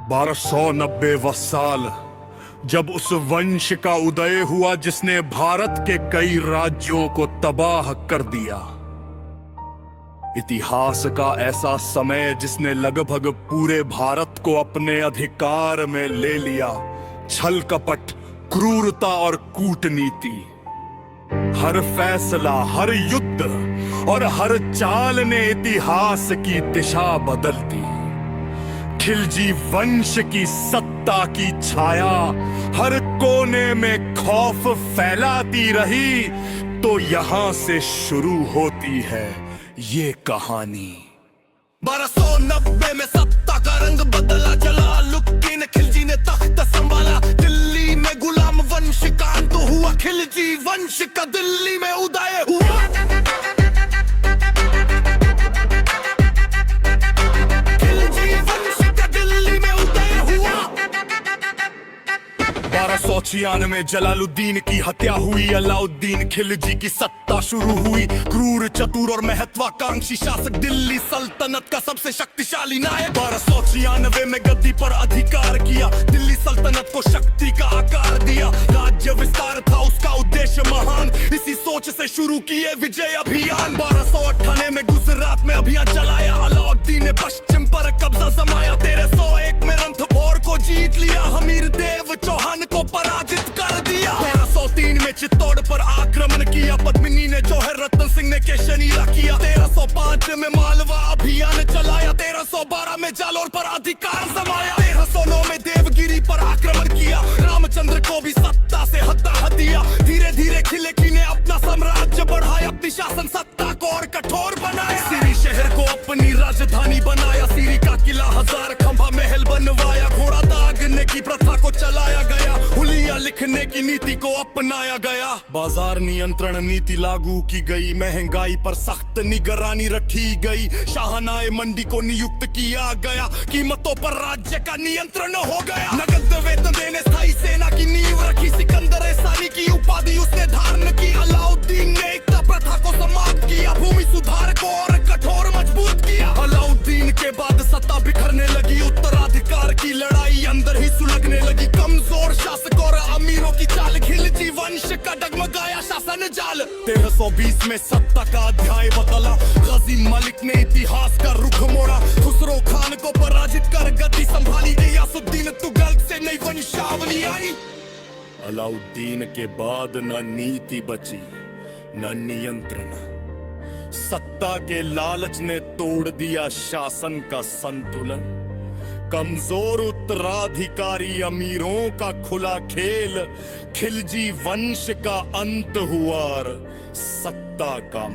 1290वां साल जब उस वंश का उदय हुआ जिसने भारत के कई राज्यों को तबाह कर दिया। इतिहास का ऐसा समय जिसने लगभग पूरे भारत को अपने अधिकार में ले लिया। छल कपट, क्रूरता और कूटनीति, हर फैसला, हर युद्ध और हर चाल ने इतिहास की दिशा बदल दी। खिलजी वंश की सत्ता की छाया हर कोने में खौफ फैलाती रही। तो यहां से शुरू होती है ये कहानी। 1290 में सत्ता का रंग बदला, जलालुद्दीन ने खिलजी ने तख्त संभाला। दिल्ली में गुलाम वंश का अंत हुआ, खिलजी वंश का दिल्ली में उदय हुआ। खिलजी वंश का दिल्ली में उदय हुआ। 1296 जलालुद्दीन की हत्या हुई। अलाउद्दीन खिलजी की सत्ता शुरू हुई। क्रूर, चतुर और महत्वाकांक्षी शासक, दिल्ली सल्तनत का सबसे शक्तिशाली नायक। 1296 में गद्दी पर अधिकार किया, दिल्ली सल्तनत को शक्ति का आकार दिया। राज्य विस्तार था उसका उद्देश्य महान, इसी सोच से शुरू किए विजय अभियान। 1298 में गुजरात में अभियान चलाया, अलाउद्दीन ने पश्चिम पर कब्जा जमाया। 1301 में रणथंभौर को जीत लिया, हमीर देव चौहान को पराजित कर दिया। 1303 में चित्तौड़ पर आक्रमण किया, पद्मिनी ने जौहर, रतन सिंह ने केशनीला किया। 1305 में मालवा अभियान चलाया, 1312 में जालौर पर अधिकार जमाया। 1309 में देवगिरी पर आक्रमण किया, रामचंद्र को भी सत्ता से हटा दिया। धीरे धीरे खिलजी ने अपना साम्राज्य बढ़ाया, अपनी शासन सत्ता को और कठोर बनाया। सीरी शहर को अपनी राजधानी बनाया, सीरी का किला 1000 खंभा महल बनवाया। घोड़ा दागने की प्रथा को चलाया गया, हुलिया लिखने की नीति को अपनाया गया। बाजार नियंत्रण नीति लागू की गई, महंगाई पर सख्त निगरानी रखी गई। शाहनाए मंडी को नियुक्त किया गया, कीमतों पर राज्य का नियंत्रण हो गया। नगद वेतन देने स्थायी सेना की नींव रखी, सिकंदर सानी की उपाधि उसने धारण की। अलाउद्दीन ने एकता प्रथा को समाप्त किया, भूमि सुधार को और कठोर मजबूत किया। अलाउद्दीन के बाद सत्ता बिखरने लगी, उत्तराधिकार की लड़ाई अंदर ही सुलगने लगी। कमजोर शासक और अमीरों की चाल, खिलजी वंश का डगमगाया शासन जाल। 1320 में सत्ता का अध्याय बदला, गाजी मलिक ने इतिहास का रुख मोड़ा। खुसरो खान को पराजित कर गद्दी संभाली, गयासुद्दीन तुगलक से नई वंशावली आई। अलाउद्दीन के बाद न नीति बची न नियंत्रण, सत्ता के लालच ने तोड़ दिया शासन का संतुलन। कमजोर उत्तराधिकारी, अमीरों का खुला खेल, खिलजी वंश का अंत हुआ और सत्ता का